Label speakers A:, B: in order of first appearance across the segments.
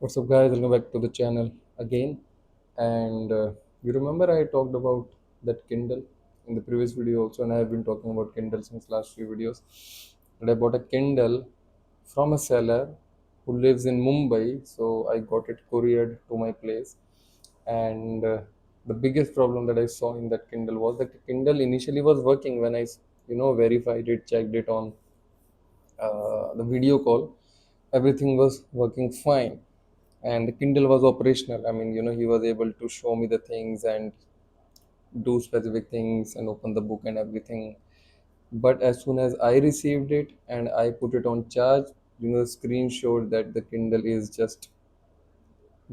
A: What's up, guys? Welcome back to the channel again. And you remember I talked about that Kindle in the previous video also, and I have been talking about Kindle since last few videos. And I bought a Kindle from a seller who lives in Mumbai, so I got it couriered to my place. And the biggest problem that I saw in that Kindle was that the Kindle initially was working when I verified it, checked it on the video call. Everything was working fine and the Kindle was operational. I mean, he was able to show me the things and do specific things and open the book and everything. But as soon as I received it and I put it on charge, the screen showed that the Kindle is just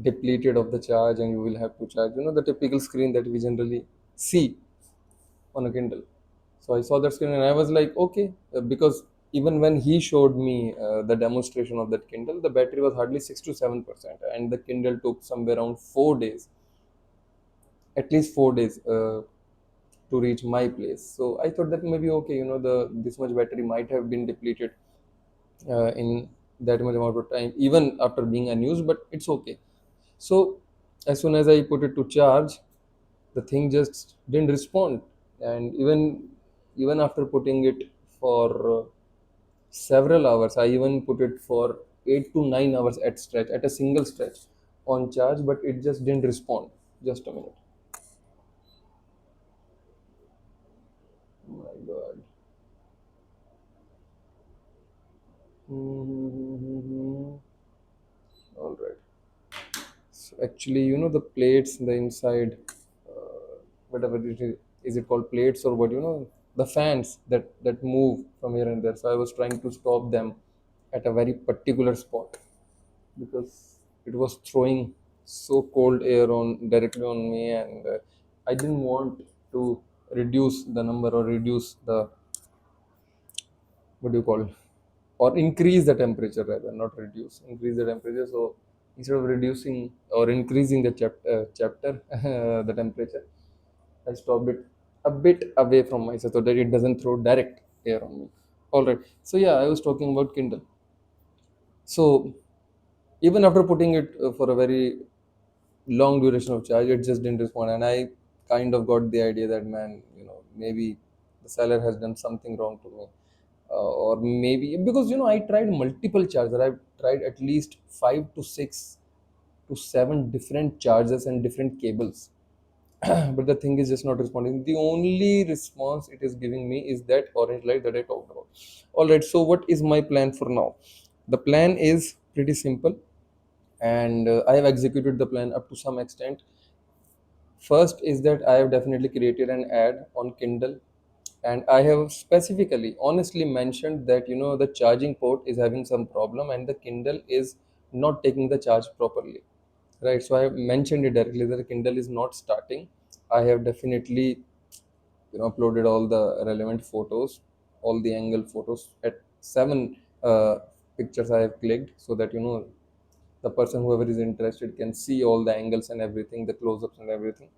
A: depleted of the charge and you will have to charge, the typical screen that we generally see on a Kindle. So I saw that screen and I was like, okay, because even when he showed me the demonstration of that Kindle, the battery was hardly 6 to 7%, and the Kindle took somewhere around 4 days, at least 4 days, to reach my place. So I thought that maybe okay, the this much battery might have been depleted in that much amount of time, even after being unused, but it's okay. So as soon as I put it to charge, the thing just didn't respond, and even after putting it for several hours, I even put it for 8 to 9 hours at stretch, at a single stretch on charge, but it just didn't respond. Just a minute. Oh my god. Mhm. All right. So actually, the plates, the inside, whatever it is it called plates or what? The fans that move from here and there. So I was trying to stop them at a very particular spot because it was throwing so cold air on directly on me, and I didn't want to reduce the number or reduce the, what do you call, or increase the temperature, rather not reduce, increase the temperature. So instead of reducing or increasing the chapter the temperature, I stopped it a bit away from myself so that it doesn't throw direct air on me. All right, so yeah, I was talking about Kindle. So even after putting it for a very long duration of charge, it just didn't respond, and I kind of got the idea that, man, maybe the seller has done something wrong to me, or maybe because I tried multiple chargers. I've tried at least 5 to 6 to 7 different chargers and different cables, but the thing is just not responding. The only response it is giving me is that orange light that I talked about. All right, so what is my plan for now? The plan is pretty simple, and I have executed the plan up to some extent. First is that I have definitely created an ad on Kindle, and I have specifically, honestly mentioned that the charging port is having some problem and the Kindle is not taking the charge properly. Right, so I have mentioned it directly that the Kindle is not starting. I have definitely uploaded all the relevant photos, all the angle photos at 7 pictures I have clicked, so that the person whoever is interested can see all the angles and everything, the close-ups and everything.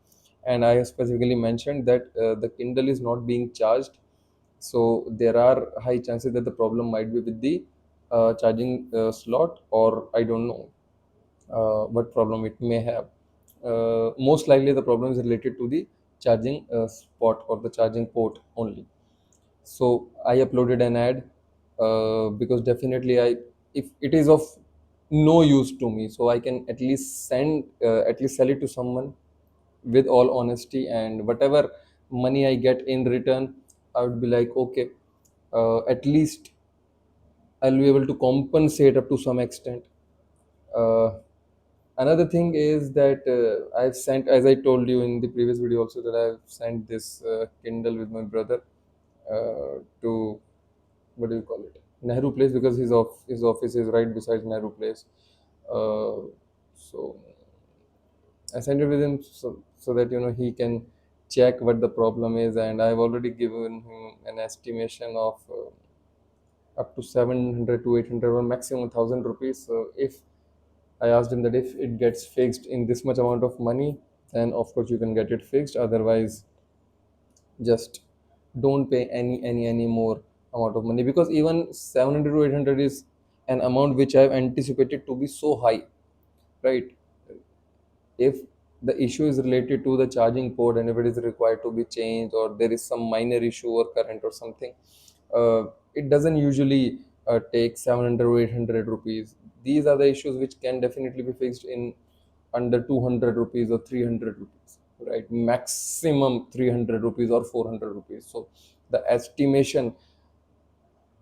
A: And I have specifically mentioned that the Kindle is not being charged, so there are high chances that the problem might be with the charging slot, or I don't know what problem it may have. Most likely the problem is related to the charging spot or the charging port only. So I uploaded an ad, because definitely I if it is of no use to me, so I can at least sell it to someone with all honesty, and whatever money I get in return, I would be like, okay, at least I'll be able to compensate up to some extent. uh, Another thing is that I've sent, as I told you in the previous video also, that I've sent this Kindle with my brother to, what do you call it, Nehru Place, because his office is right beside Nehru Place. Uh, so I sent it with him, so that he can check what the problem is, and I've already given him an estimation of up to 700 to 800 or maximum 1,000 rupees. So if I asked him that if it gets fixed in this much amount of money, then of course you can get it fixed. Otherwise, just don't pay any more amount of money, because even 700 to 800 is an amount which I've anticipated to be so high. right? If the issue is related to the charging port and if it is required to be changed, or there is some minor issue or current or something, it doesn't usually take 700 or 800 rupees. These are the issues which can definitely be fixed in under 200 rupees or 300 rupees, right? Maximum 300 rupees or 400 rupees. So the estimation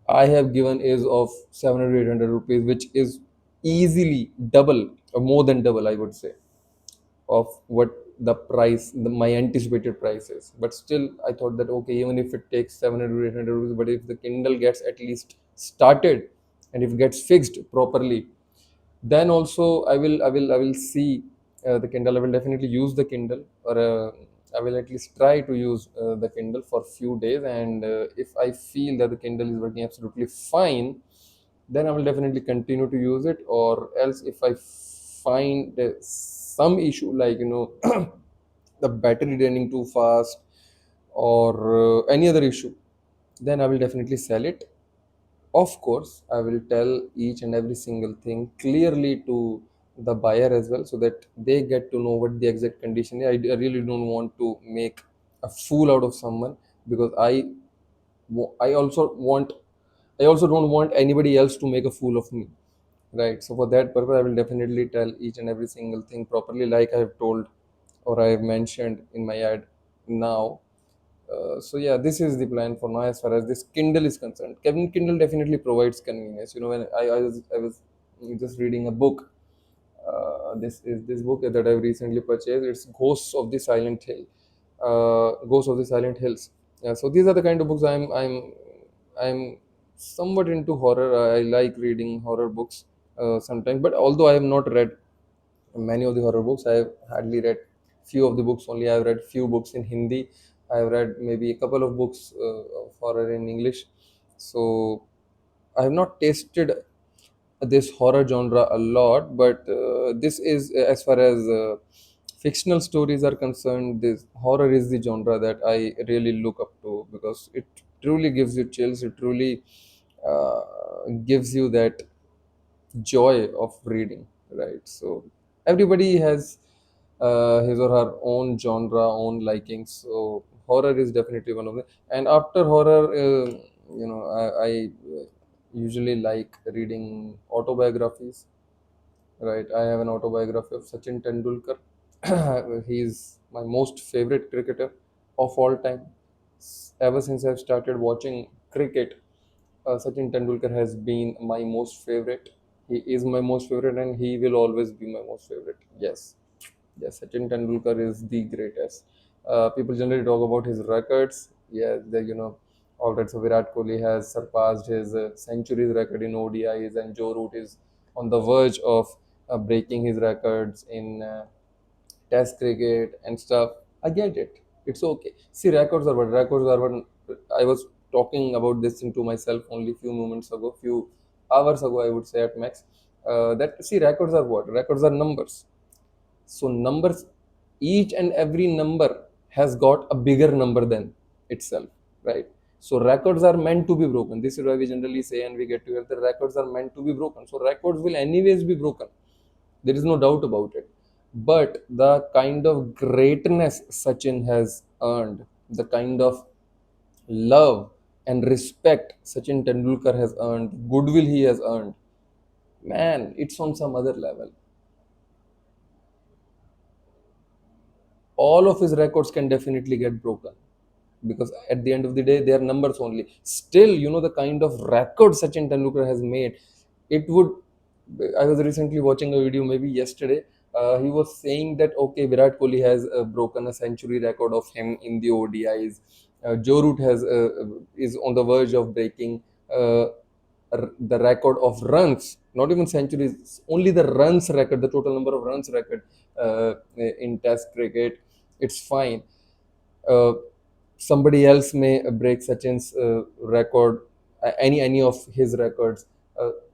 A: I have given is of 700 800 rupees, which is easily double or more than double, I would say, of what the price, my anticipated price is. But still, I thought that okay, even if it takes 700 800 rupees, but if the Kindle gets at least started and if it gets fixed properly, then also I will see the Kindle. I will definitely use the Kindle, or I will at least try to use the Kindle for few days. And if I feel that the Kindle is working absolutely fine, then I will definitely continue to use it. Or else, if I find some issue, like the battery draining too fast, or any other issue, then I will definitely sell it. Of course, I will tell each and every single thing clearly to the buyer as well, so that they get to know what the exact condition is. I really don't want to make a fool out of someone, because I also want, I also don't want anybody else to make a fool of me, right? So for that purpose, I will definitely tell each and every single thing properly, like I have told or I have mentioned in my ad now. So yeah, this is the plan for now as far as this Kindle is concerned. Kevin Kindle definitely provides convenience. When I was just reading a book. This is this book that I've recently purchased. It's Ghosts of the Silent Hill. Ghosts of the Silent Hills. Yeah, so these are the kind of books I'm somewhat into horror. I like reading horror books sometimes, but although I have not read many of the horror books, I have hardly read few of the books only. I've read few books in Hindi. I've read maybe a couple of books of horror in English. So I have not tasted this horror genre a lot, but this is as far as fictional stories are concerned, this horror is the genre that I really look up to, because it truly gives you chills. It truly gives you that joy of reading, right? So everybody has his or her own genre, own likings. So horror is definitely one of them. And after horror, I usually like reading autobiographies, right? I have an autobiography of Sachin Tendulkar. He's my most favorite cricketer of all time. Ever since I've started watching cricket, Sachin Tendulkar has been my most favorite. He is my most favorite, and he will always be my most favorite. Yes, yes, Sachin Tendulkar is the greatest. People generally talk about his records. Yeah, all right. So Virat Kohli has surpassed his centuries record in ODIs, and Joe Root is on the verge of breaking his records in Test cricket and stuff. I get it. It's okay. See, records are what records are. What I was talking about this into myself only few moments ago, few hours ago, I would say at max. That see, records are what? Records are numbers. So numbers, each and every number has got a bigger number than itself, right? So records are meant to be broken. This is why we generally say, and we get to hear, the records are meant to be broken. So records will anyways be broken. There is no doubt about it. But the kind of greatness Sachin has earned, the kind of love and respect Sachin Tendulkar has earned, goodwill he has earned, man, it's on some other level. All of his records can definitely get broken, because at the end of the day they are numbers only. Still, the kind of record Sachin Tendulkar has made, it would, I was recently watching a video maybe yesterday. He was saying that okay, Virat Kohli has broken a century record of him in the ODIs. Joe Root has is on the verge of breaking uh, the record of runs, not even centuries, only the runs record, the total number of runs record in Test cricket. It's fine. Uh, Somebody else may break Sachin's record, any of his records.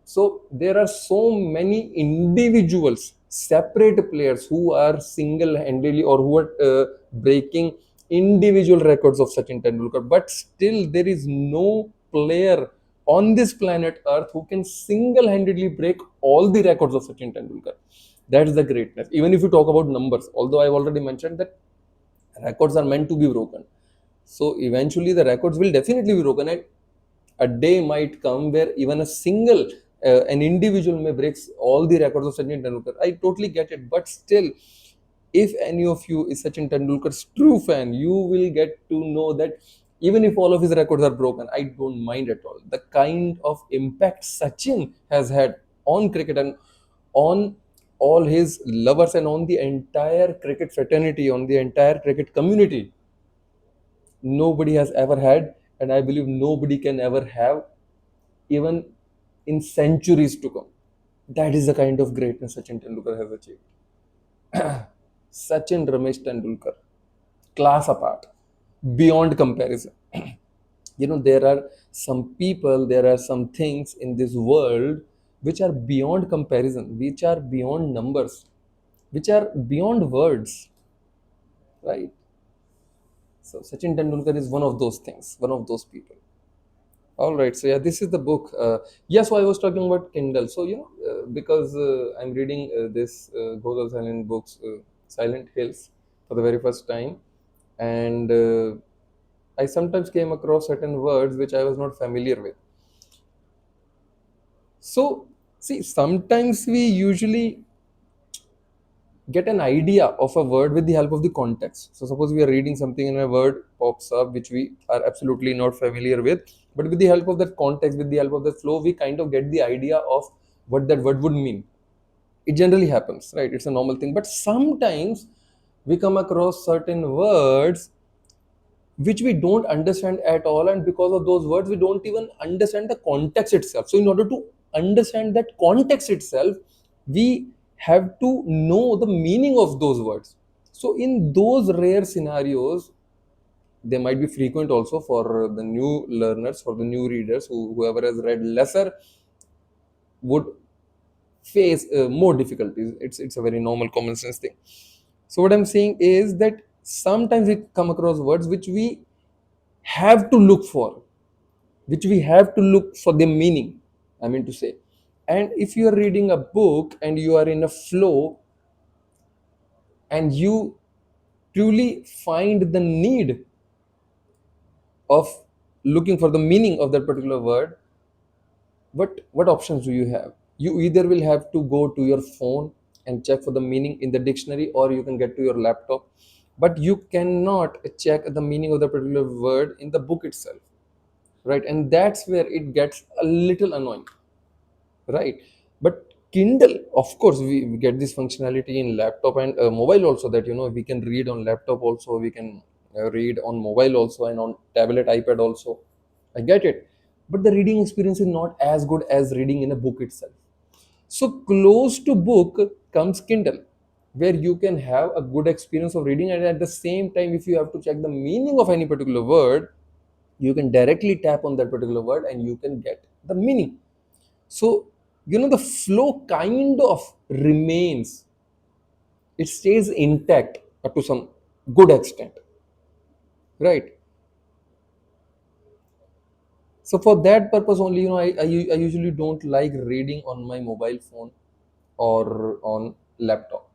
A: So there are so many individuals, separate players who are single-handedly or who are breaking individual records of Sachin Tendulkar. But still, there is no player on this planet Earth who can single-handedly break all the records of Sachin Tendulkar. That's the greatness. Even if you talk about numbers, although I've already mentioned that records are meant to be broken, so eventually the records will definitely be broken, and a day might come where even a single an individual may breaks all the records of Sachin Tendulkar. I totally get it, but still, if any of you is Sachin Tendulkar's true fan, you will get to know that even if all of his records are broken, I don't mind at all. The kind of impact Sachin has had on cricket and on all his lovers and on the entire cricket fraternity, on the entire cricket community, nobody has ever had, and I believe nobody can ever have, even in centuries to come. That is the kind of greatness Sachin Tendulkar has achieved. Sachin Ramesh Tendulkar, class apart, beyond comparison. There are some people, there are some things in this world which are beyond comparison, which are beyond numbers, which are beyond words, right? So Sachin Tendulkar is one of those things, one of those people. All right, so yeah, this is the book. Yeah, so I was talking about Kindle. So because I'm reading this Ghost of Silent books, Silent Hills, for the very first time, and I sometimes came across certain words which I was not familiar with. So see, sometimes we usually get an idea of a word with the help of the context. So suppose we are reading something and a word pops up which we are absolutely not familiar with, but with the help of that context, with the help of the flow, we kind of get the idea of what that word would mean. It generally happens, right? It's a normal thing. But sometimes we come across certain words which we don't understand at all, and because of those words we don't even understand the context itself. So in order to understand that context itself, we have to know the meaning of those words. So in those rare scenarios, they might be frequent also for the new learners, for the new readers, whoever has read lesser would face more difficulties. It's a very normal common sense thing. So what I'm saying is that sometimes we come across words which we have to look for, which we have to look for the meaning, I mean to say. And if you are reading a book and you are in a flow and you truly find the need of looking for the meaning of that particular word, what options do you have? You either will have to go to your phone and check for the meaning in the dictionary, or you can get to your laptop, but you cannot check the meaning of the particular word in the book itself, right? And that's where it gets a little annoying, right? But Kindle, of course, we get this functionality in laptop and mobile also, that we can read on laptop also, we can read on mobile also, and on tablet, iPad also. I get it, but the reading experience is not as good as reading in a book itself. So close to book comes Kindle, where you can have a good experience of reading, and at the same time, if you have to check the meaning of any particular word, you can directly tap on that particular word and you can get the meaning. So the flow kind of remains, it stays intact up to some good extent, right? So for that purpose only, I usually don't like reading on my mobile phone or on laptop.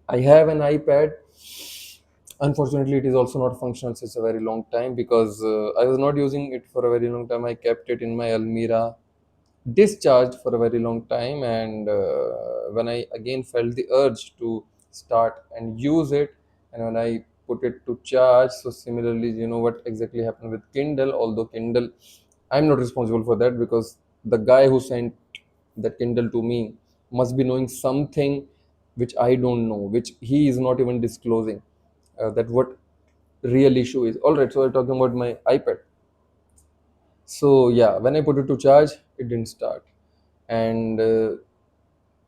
A: I have an iPad. Unfortunately, it is also not functional since a very long time, because I was not using it for a very long time. I kept it in my Almira, discharged for a very long time, and when I again felt the urge to start and use it, and when I put it to charge, so similarly, what exactly happened with Kindle. Although Kindle, I'm not responsible for that, because the guy who sent that Kindle to me must be knowing something which I don't know, which he is not even disclosing, that what real issue is. All right, so I'm talking about my iPad. So yeah, when I put it to charge, it didn't start, and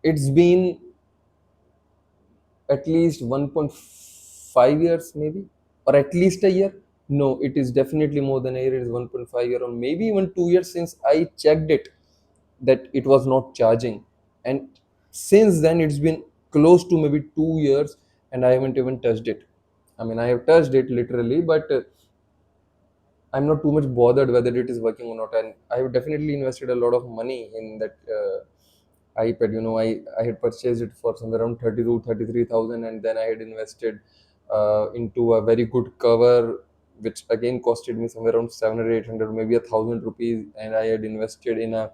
A: it's been at least 1.5 years, maybe, or at least a year. No, it is definitely more than a year. It is 1.5 year, or maybe even 2 years since I checked it that it was not charging, and since then it's been close to maybe 2 years, and I haven't even touched it. I mean, I have touched it literally, but I'm not too much bothered whether it is working or not, and I have definitely invested a lot of money in that iPad. I had purchased it for somewhere around 30 to 33,000, and then I had invested into a very good cover, which again costed me somewhere around 700, 800, maybe 1,000 rupees. And I had invested in a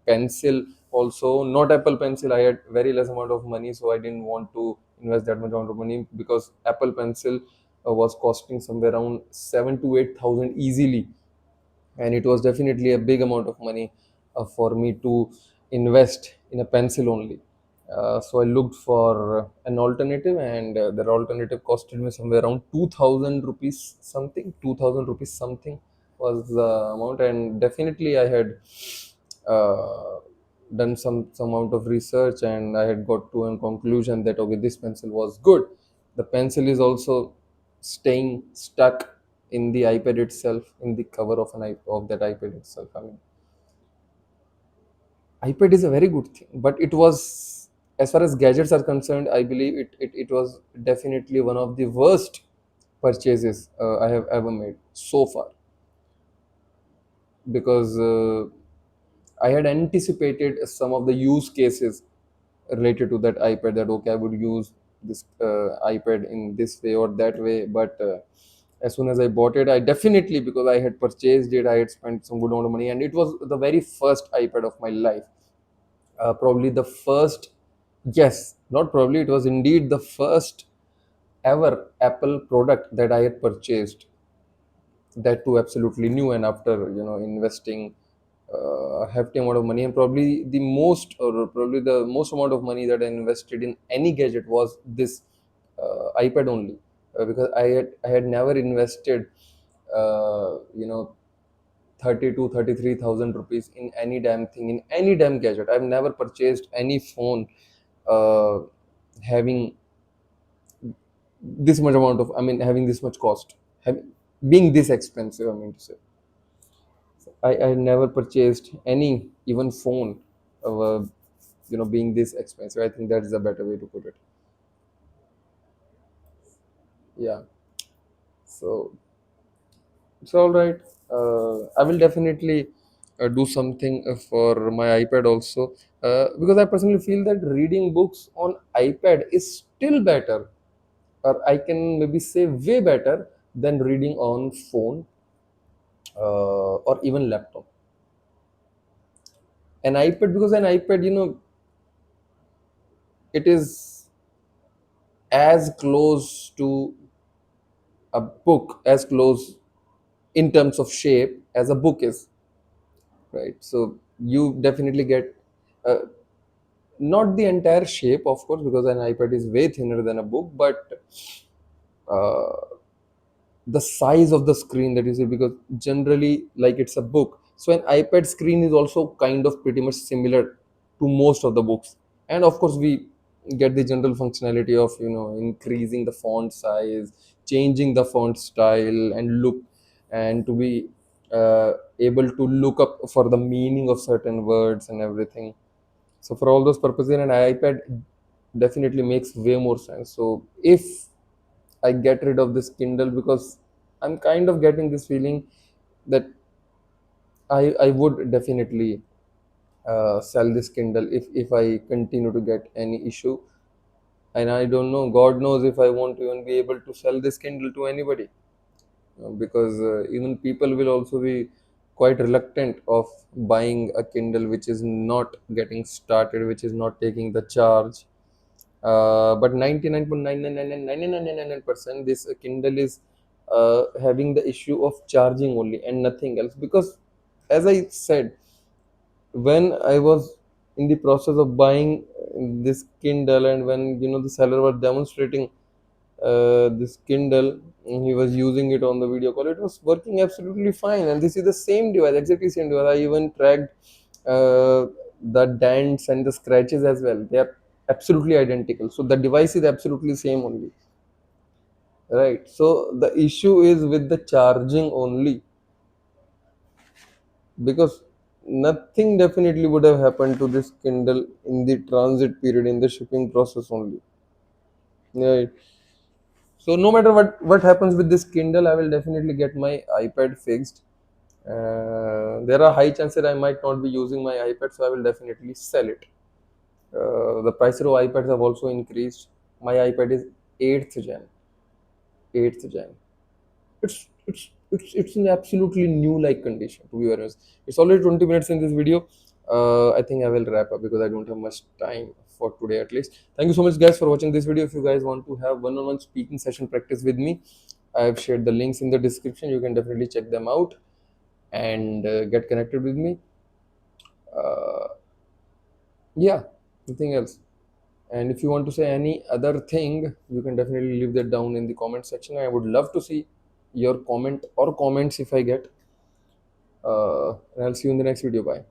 A: pencil also, not Apple Pencil. I had very less amount of money, so I didn't want to invest that much amount of money, because Apple Pencil was costing somewhere around 7 to 8 thousand easily, and it was definitely a big amount of money for me to invest in a pencil only. So I looked for an alternative, and that alternative costed me somewhere around 2,000 rupees something. 2,000 rupees something was the amount, and definitely I had uh, done some amount of research, and I had got to a conclusion that okay, this pencil was good. The pencil is also staying stuck in the iPad itself, in the cover of of that iPad itself. I mean, iPad is a very good thing, but it was, as far as gadgets are concerned, I believe it was definitely one of the worst purchases I have ever made so far, because I had anticipated some of the use cases related to that iPad, that okay, I would use this iPad in this way or that way. But as soon as I bought it, I definitely, because I had purchased it, I had spent some good amount of money, and it was the very first iPad of my life. Probably the first, yes, not probably, it was indeed the first ever Apple product that I had purchased, that too absolutely new, and after investing a hefty amount of money. And probably the most, or probably the most amount of money that I invested in any gadget was this iPad only, because I had never invested you know 30 to 33,000 rupees in any damn thing, in any damn gadget. I've never purchased any phone uh, having this much amount of, I mean, having this much cost, having, being this expensive, I mean to say. I never purchased any even phone being this expensive. I think that is a better way to put it. Yeah. So it's all right. I will definitely do something for my iPad also, because I personally feel that reading books on iPad is still better, or I can maybe say way better than reading on phone or even laptop. An iPad, because an iPad, it is as close to a book, as close in terms of shape as a book is, right? So you definitely get uh, not the entire shape, of course, because an iPad is way thinner than a book, but uh, the size of the screen that you see, because generally, like, it's a book, so an iPad screen is also kind of pretty much similar to most of the books. And of course, we get the general functionality of increasing the font size, changing the font style and look, and to be able to look up for the meaning of certain words and everything. So for all those purposes, an iPad definitely makes way more sense. So if I get rid of this Kindle, because I'm kind of getting this feeling that I would definitely sell this Kindle if I continue to get any issue. And I don't know, God knows if I won't even be able to sell this Kindle to anybody, because even people will also be quite reluctant of buying a Kindle which is not getting started, which is not taking the charge. But 99.9999999% this Kindle is having the issue of charging only and nothing else. Because as I said, when I was in the process of buying this Kindle, and when the seller was demonstrating this Kindle, and he was using it on the video call, it was working absolutely fine. And this is the same device, exactly same device. I even tracked the dents and the scratches as well. They are absolutely identical. So the device is absolutely same only, right? So the issue is with the charging only, because nothing definitely would have happened to this Kindle in the transit period, in the shipping process only. Right. So no matter what happens with this Kindle, I will definitely get my iPad fixed. There are high chances I might not be using my iPad, so I will definitely sell it. The prices of iPads have also increased. My iPad is 8th Gen. 8th Gen. It's in absolutely new like condition, to be honest. It's already 20 minutes in this video. I think I will wrap up because I don't have much time for today at least. Thank you so much guys for watching this video. If you guys want to have one-on-one speaking session practice with me, I have shared the links in the description. You can definitely check them out and get connected with me. uh, yeah, nothing else. And if you want to say any other thing, you can definitely leave that down in the comment section. I would love to see your comment or comments if I get. And I'll see you in the next video. Bye.